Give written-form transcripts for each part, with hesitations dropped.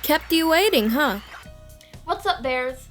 Kept you waiting, huh? What's up, bears?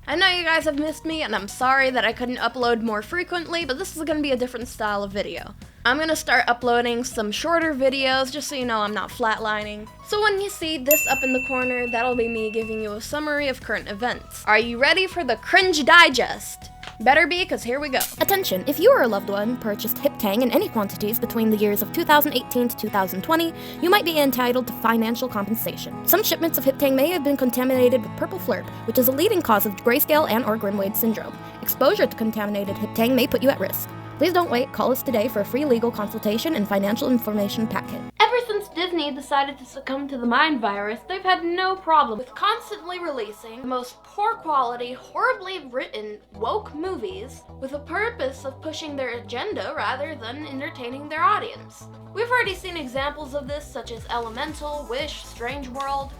I know you guys have missed me, and I'm sorry that I couldn't upload more frequently, but this is gonna be a different style of video. I'm gonna start uploading some shorter videos, just so you know I'm not flatlining. So when you see this up in the corner, that'll be me giving you a summary of current events. Are you ready for the Cringe Digest? Better be, because here we go. Attention, if you or a loved one purchased Hip Tang in any quantities between the years of 2018 to 2020, you might be entitled to financial compensation. Some shipments of Hip Tang may have been contaminated with purple flurp, which is a leading cause of grayscale and or Grim-Wade syndrome. Exposure to contaminated Hip Tang may put you at risk. Please don't wait, call us today for a free legal consultation and financial information packet. Ever since Disney decided to succumb to the mind virus, they've had no problem with constantly releasing the most poor quality, horribly written, woke movies with a purpose of pushing their agenda rather than entertaining their audience. We've already seen examples of this, such as Elemental, Wish, Strange World,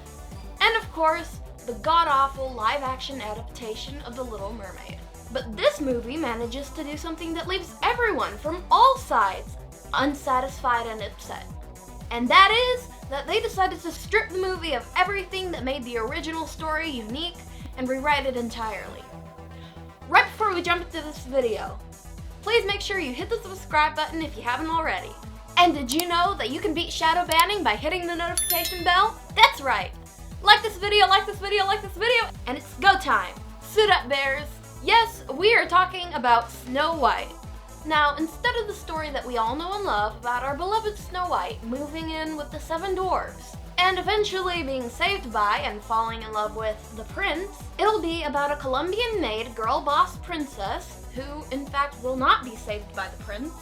and of course, the god-awful live-action adaptation of The Little Mermaid. But this movie manages to do something that leaves everyone from all sides unsatisfied and upset. And that is that they decided to strip the movie of everything that made the original story unique and rewrite it entirely. Right before we jump into this video, please make sure you hit the subscribe button if you haven't already. And did you know that you can beat shadow banning by hitting the notification bell? That's right! Like this video, like this video, like this video, and it's go time! Suit up, bears! Yes, we are talking about Snow White. Now, instead of the story that we all know and love about our beloved Snow White moving in with the 7 dwarves, and eventually being saved by and falling in love with the prince, it'll be about a Colombian-made girl boss princess who, in fact, will not be saved by the prince.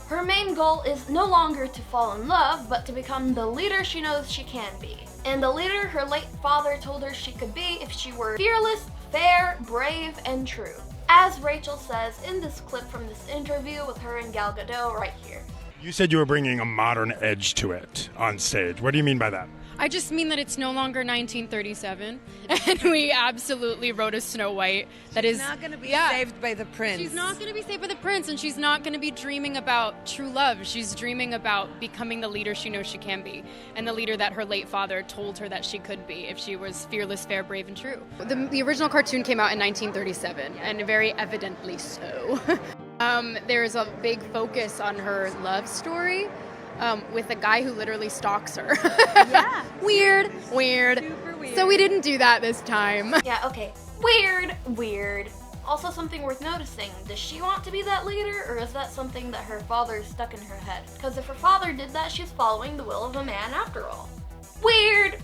Her main goal is no longer to fall in love, but to become the leader she knows she can be. And the leader her late father told her she could be if she were fearless, fair, brave, and true. As Rachel says in this clip from this interview with her and Gal Gadot right here. You said you were bringing a modern edge to it on stage. What do you mean by that? I just mean that it's no longer 1937, and we absolutely wrote a Snow White that is not going to be saved by the prince. She's not going to be saved by the prince, and she's not going to be dreaming about true love. She's dreaming about becoming the leader she knows she can be, and the leader that her late father told her that she could be if she was fearless, fair, brave, and true. The original cartoon came out in 1937, and very evidently so. There's a big focus on her love story. With a guy who literally stalks her. Yeah. Weird. Super weird. So we didn't do that this time. Yeah, okay. Weird. Also, something worth noticing, does she want to be that leader, or is that something that her father stuck in her head? Because if her father did that, she's following the will of a man after all. Weird.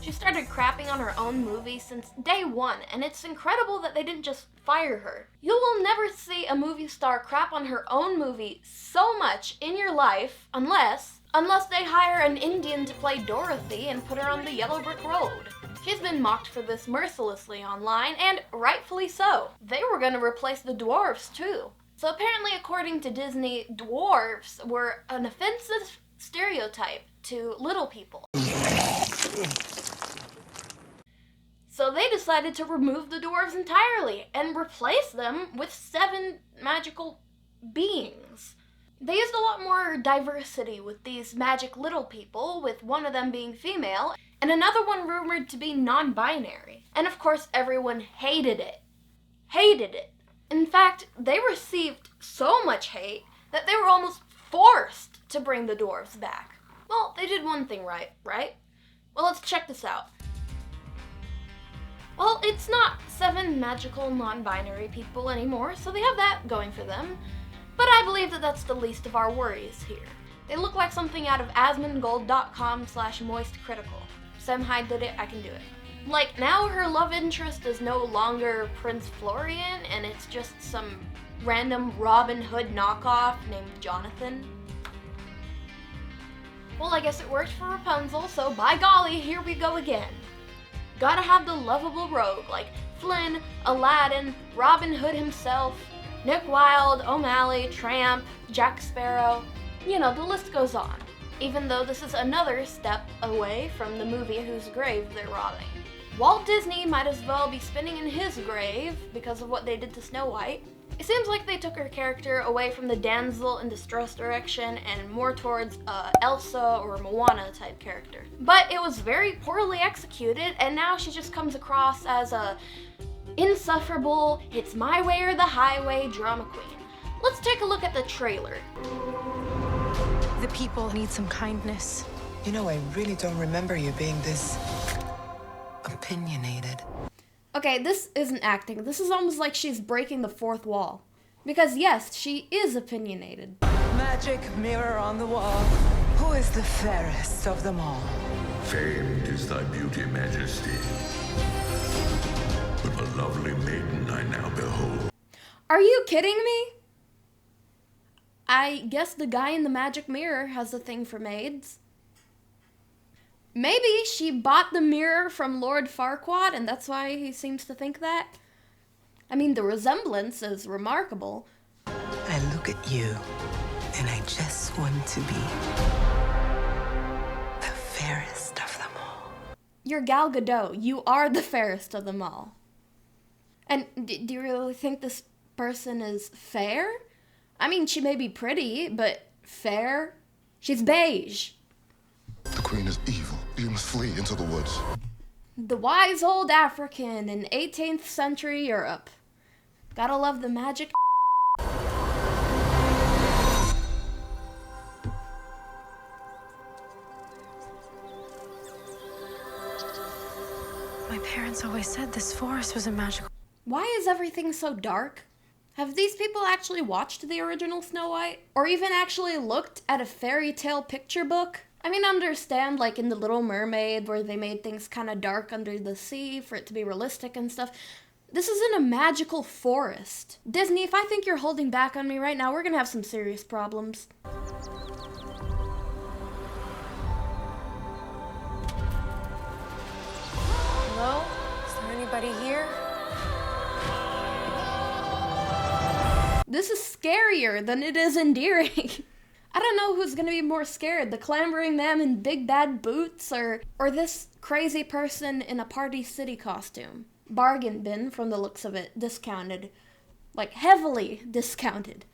She started crapping on her own movie since day one, and it's incredible that they didn't just fire her. You will never see a movie star crap on her own movie so much in your life unless they hire an Indian to play Dorothy and put her on the yellow brick road. She's been mocked for this mercilessly online, and rightfully so. They were gonna replace the dwarves too. So apparently, according to Disney, dwarves were an offensive stereotype to little people. So they decided to remove the dwarves entirely and replace them with 7 magical beings. They used a lot more diversity with these magic little people, with one of them being female, and another one rumored to be non-binary. And of course, everyone hated it. In fact, they received so much hate that they were almost forced to bring the dwarves back. Well, they did one thing right? Well, let's check this out. Well, it's not 7 magical non-binary people anymore, so they have that going for them. But I believe that that's the least of our worries here. They look like something out of asmongold.com/moistcritical. Sam Hyde did it, I can do it. Like, now her love interest is no longer Prince Florian, and it's just some random Robin Hood knockoff named Jonathan. Well, I guess it worked for Rapunzel, so by golly, here we go again. Gotta have the lovable rogue like Flynn, Aladdin, Robin Hood himself, Nick Wilde, O'Malley, Tramp, Jack Sparrow. You know, the list goes on. Even though this is another step away from the movie whose grave they're robbing. Walt Disney might as well be spinning in his grave because of what they did to Snow White. It seems like they took her character away from the damsel in distress direction and more towards Elsa or Moana type character. But it was very poorly executed, and now she just comes across as a insufferable, it's my way or the highway drama queen. Let's take a look at the trailer. The people need some kindness. You know, I really don't remember you being this opinionated. Okay, this isn't acting. This is almost like she's breaking the fourth wall. Because yes, she is opinionated. Magic mirror on the wall. Who is the fairest of them all? Famed is thy beauty, majesty. But the lovely maiden I now behold. Are you kidding me? I guess the guy in the magic mirror has a thing for maids. Maybe she bought the mirror from Lord Farquaad and that's why he seems to think that. I mean, the resemblance is remarkable. I look at you, and I just want to be the fairest of them all. You're Gal Gadot. You are the fairest of them all. And do you really think this person is fair? I mean, she may be pretty, but fair? She's beige. The queen is evil. You must flee into the woods. The wise old African in 18th century Europe. Gotta love the magic. My parents always said this forest was a magical. Why is everything so dark? Have these people actually watched the original Snow White? Or even actually looked at a fairy tale picture book? I mean, I understand, like in The Little Mermaid, where they made things kind of dark under the sea for it to be realistic and stuff. This isn't a magical forest. Disney, if I think you're holding back on me right now, we're gonna have some serious problems. Hello? Is there anybody here? This is scarier than it is endearing. I don't know who's gonna be more scared, the clambering man in big bad boots or this crazy person in a Party City costume. Bargain bin from the looks of it, discounted. Like heavily discounted.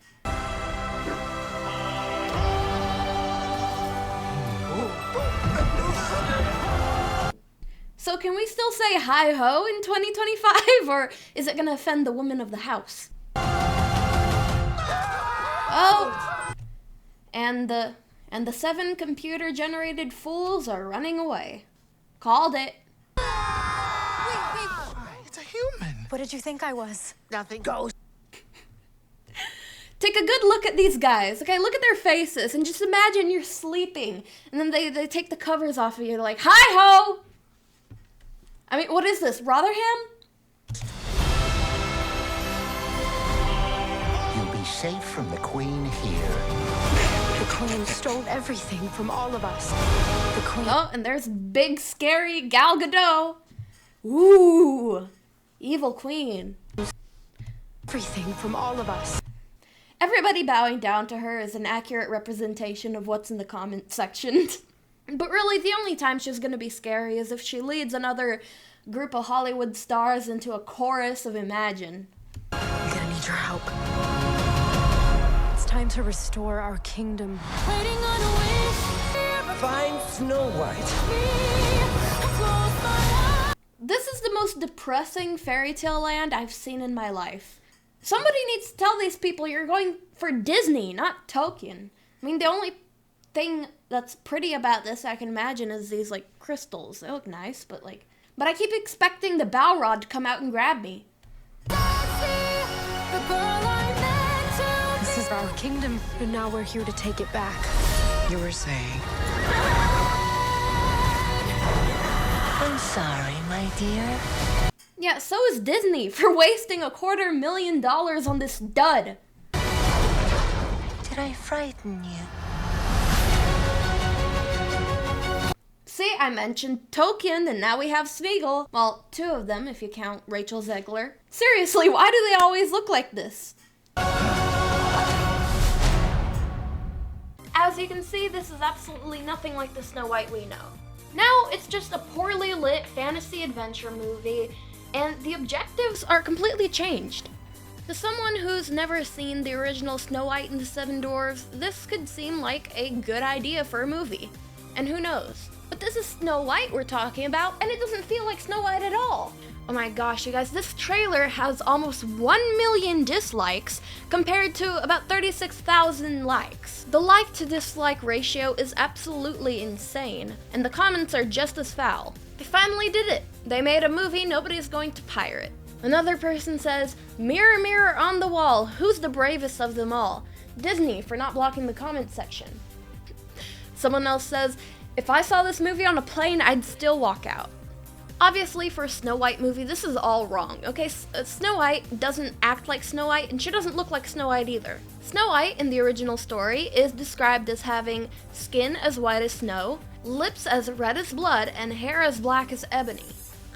So can we still say hi-ho in 2025 or is it gonna offend the woman of the house? Oh! And the 7 computer-generated fools are running away. Called it. It's a human. What did you think I was? Nothing goes. Take a good look at these guys, okay? Look at their faces and just imagine you're sleeping and then they take the covers off of you. They're like, hi-ho! I mean, what is this, Rotherham? You'll be safe from the queen here. The queen stole everything from all of us. The queen. Oh, and there's big, scary Gal Gadot. Ooh, evil queen. Everything from all of us. Everybody bowing down to her is an accurate representation of what's in the comment section. But really, the only time she's gonna be scary is if she leads another group of Hollywood stars into a chorus of Imagine. We're gonna need your help. It's time to restore our kingdom. Find Snow White. This is the most depressing fairy tale land I've seen in my life. Somebody needs to tell these people you're going for Disney, not Tolkien. I mean, the only thing that's pretty about this I can imagine is these, like, crystals. They look nice, but I keep expecting the Balrog to come out and grab me. This is our kingdom, and now we're here to take it back. You were saying. I'm sorry, my dear. Yeah, so is Disney for wasting $250,000 on this dud. Did I frighten you? See, I mentioned Tolkien, and now we have Smeagol. Well, 2 of them, if you count Rachel Zegler. Seriously, why do they always look like this? As you can see, this is absolutely nothing like the Snow White we know. Now, it's just a poorly lit fantasy adventure movie, and the objectives are completely changed. To someone who's never seen the original Snow White and the Seven Dwarfs, this could seem like a good idea for a movie. And who knows? But this is Snow White we're talking about, and it doesn't feel like Snow White at all. Oh my gosh, you guys, this trailer has almost 1 million dislikes compared to about 36,000 likes. The like to dislike ratio is absolutely insane, and the comments are just as foul. They finally did it. They made a movie nobody's going to pirate. Another person says, "Mirror, mirror on the wall, who's the bravest of them all? Disney for not blocking the comment section." Someone else says, "If I saw this movie on a plane, I'd still walk out." Obviously, for a Snow White movie, this is all wrong, okay? Snow White doesn't act like Snow White, and she doesn't look like Snow White either. Snow White, in the original story, is described as having skin as white as snow, lips as red as blood, and hair as black as ebony.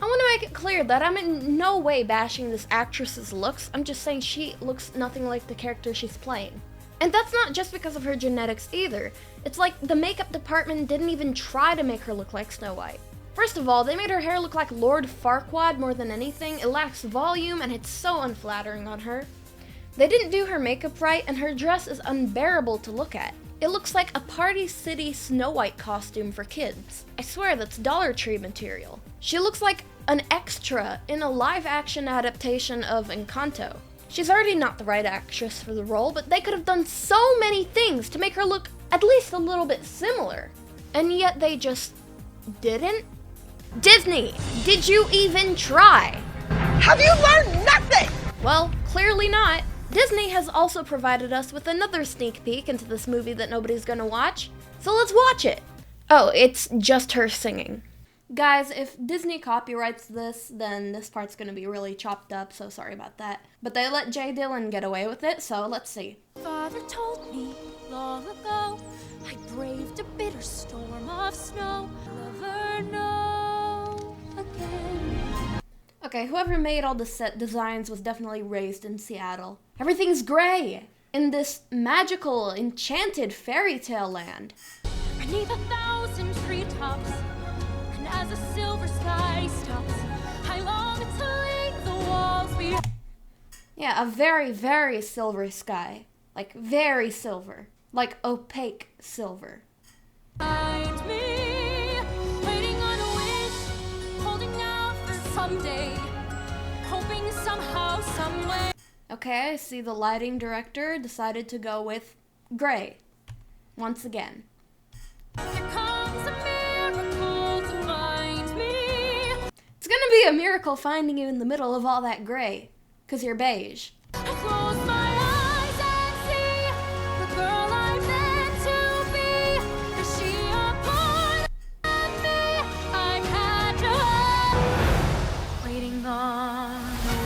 I want to make it clear that I'm in no way bashing this actress's looks, I'm just saying she looks nothing like the character she's playing. And that's not just because of her genetics either. It's like the makeup department didn't even try to make her look like Snow White. First of all, they made her hair look like Lord Farquaad more than anything. It lacks volume and it's so unflattering on her. They didn't do her makeup right and her dress is unbearable to look at. It looks like a Party City Snow White costume for kids. I swear that's Dollar Tree material. She looks like an extra in a live-action adaptation of Encanto. She's already not the right actress for the role, but they could have done so many things to make her look at least a little bit similar. And yet they just didn't. Disney, did you even try? Have you learned nothing? Well, clearly not. Disney has also provided us with another sneak peek into this movie that nobody's gonna watch, so let's watch it. Oh, it's just her singing. Guys, if Disney copyrights this, then this part's gonna be really chopped up, so sorry about that. But they let Jay Dillon get away with it, so let's see. Father told me long ago, I braved a bitter storm of snow, never know again. Okay, whoever made all the set designs was definitely raised in Seattle. Everything's gray in this magical, enchanted fairy tale land. Beneath 1,000 treetops, and as the silver sky stops, I long to leave the walls behind. Yeah, a very, very silver sky. Like, very silver. Like, opaque silver. Find me, waiting on a wish, holding out for someday, hoping somehow, someway. Okay, I see the lighting director decided to go with gray. Once again. Here comes a miracle to find me. It's gonna be a miracle finding you in the middle of all that gray, 'cause you're beige. I close my eyes and see the girl I meant to be. Is she upon me? I've had to waiting on a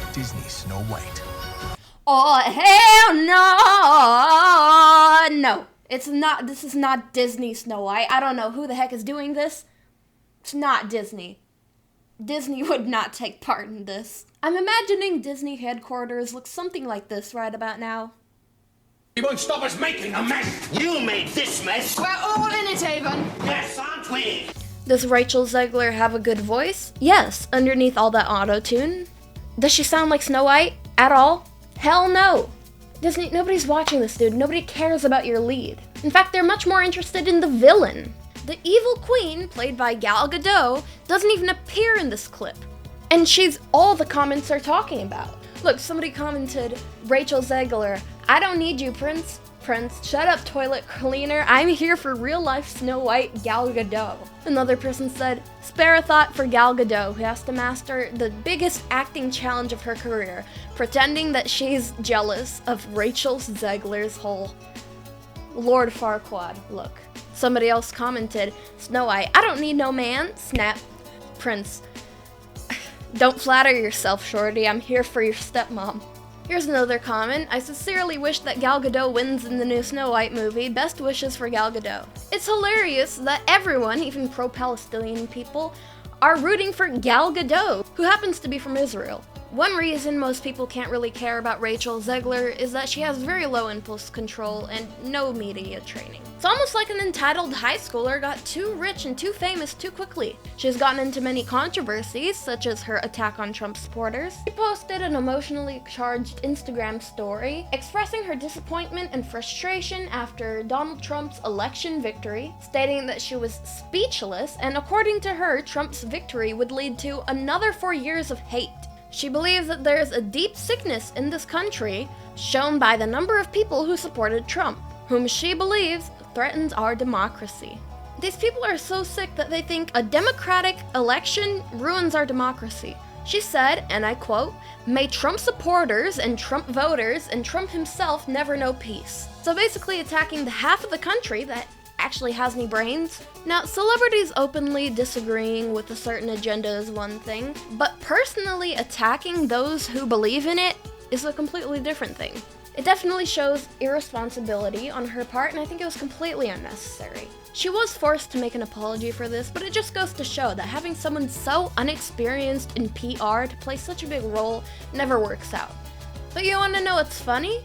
wish. Disney Snow White. Oh, hell no! No, it's not. This is not Disney Snow White. I don't know who the heck is doing this. It's not Disney. Disney would not take part in this. I'm imagining Disney headquarters looks something like this right about now. You won't stop us making a mess. You made this mess. We're all in it, Avon. Yes, aren't we? Does Rachel Zegler have a good voice? Yes, underneath all that auto-tune. Does she sound like Snow White at all? Hell no. Disney, nobody's watching this, dude. Nobody cares about your lead. In fact, they're much more interested in the villain. The evil queen, played by Gal Gadot, doesn't even appear in this clip. And she's all the comments are talking about. Look, somebody commented, Rachel Zegler, "I don't need you, Prince. Prince, shut up, toilet cleaner. I'm here for real-life Snow White Gal Gadot." Another person said, "Spare a thought for Gal Gadot, who has to master the biggest acting challenge of her career, pretending that she's jealous of Rachel Zegler's whole Lord Farquaad look." Somebody else commented, "Snow White, I don't need no man." Snap. Prince, "Don't flatter yourself, shorty. I'm here for your stepmom." Here's another comment. "I sincerely wish that Gal Gadot wins in the new Snow White movie. Best wishes for Gal Gadot." It's hilarious that everyone, even pro-Palestinian people, are rooting for Gal Gadot, who happens to be from Israel. One reason most people can't really care about Rachel Zegler is that she has very low impulse control and no media training. It's almost like an entitled high schooler got too rich and too famous too quickly. She's gotten into many controversies, such as her attack on Trump supporters. She posted an emotionally charged Instagram story expressing her disappointment and frustration after Donald Trump's election victory, stating that she was speechless, and according to her, Trump's victory would lead to another 4 years of hate. She believes that there is a deep sickness in this country, shown by the number of people who supported Trump, whom she believes threatens our democracy. These people are so sick that they think a democratic election ruins our democracy. She said, and I quote, "May Trump supporters and Trump voters and Trump himself never know peace." So basically attacking the half of the country that actually has any brains. Now, celebrities openly disagreeing with a certain agenda is one thing, but personally attacking those who believe in it is a completely different thing. It definitely shows irresponsibility on her part, and I think it was completely unnecessary. She was forced to make an apology for this, but it just goes to show that having someone so unexperienced in PR to play such a big role never works out. But you wanna know what's funny?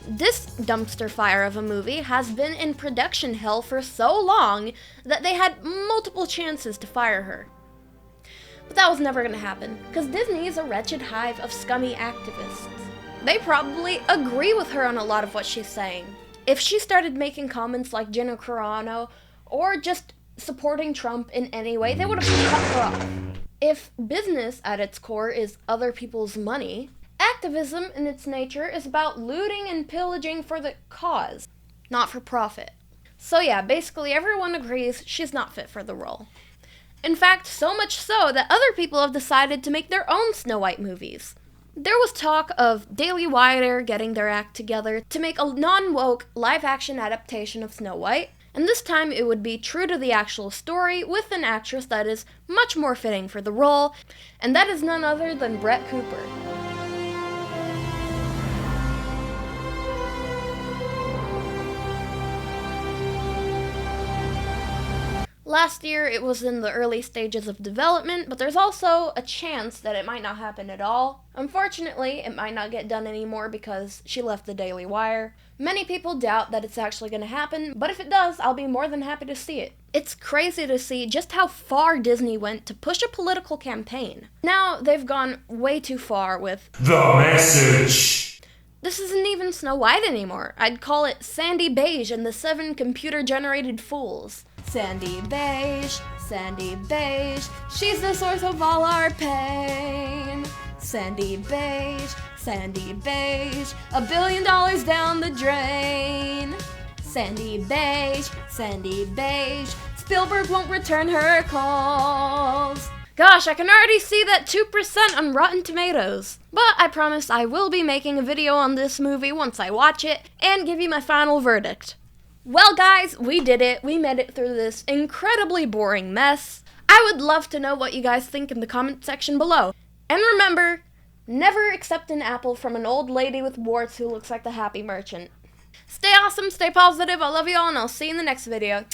This dumpster fire of a movie has been in production hell for so long that they had multiple chances to fire her. But that was never gonna happen, because Disney is a wretched hive of scummy activists. They probably agree with her on a lot of what she's saying. If she started making comments like Gina Carano, or just supporting Trump in any way, they would have cut her off. If business at its core is other people's money, activism in its nature is about looting and pillaging for the cause, not for profit. So yeah, basically everyone agrees she's not fit for the role. In fact, so much so that other people have decided to make their own Snow White movies. There was talk of Daily Wire getting their act together to make a non-woke live-action adaptation of Snow White, and this time it would be true to the actual story with an actress that is much more fitting for the role, and that is none other than Brett Cooper. Last year, it was in the early stages of development, but there's also a chance that it might not happen at all. Unfortunately, it might not get done anymore because she left the Daily Wire. Many people doubt that it's actually going to happen, but if it does, I'll be more than happy to see it. It's crazy to see just how far Disney went to push a political campaign. Now, they've gone way too far with The Message. This isn't even Snow White anymore. I'd call it Sandy Beige and the 7 computer-generated fools. Sandy Beige, she's the source of all our pain. Sandy Beige, $1 billion down the drain. Sandy Beige, Spielberg won't return her calls. Gosh, I can already see that 2% on Rotten Tomatoes. But I promise I will be making a video on this movie once I watch it and give you my final verdict. Well guys, we did it. We made it through this incredibly boring mess. I would love to know what you guys think in the comment section below. And remember, never accept an apple from an old lady with warts who looks like the Happy Merchant. Stay awesome, stay positive, I love you all, and I'll see you in the next video.